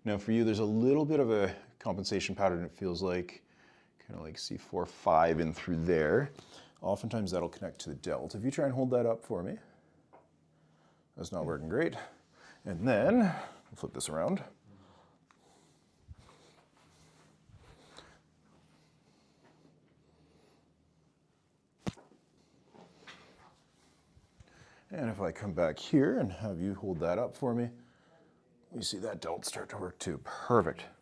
Now for you, there's a little bit of a compensation pattern, it feels like, kind of like C4, 5 in through there. Oftentimes that'll connect to the delt. If you try and hold that up for me. That's not working great. And then, we'll flip this around. And if I come back here and have you hold that up for me, you see that delt start to work too. Perfect.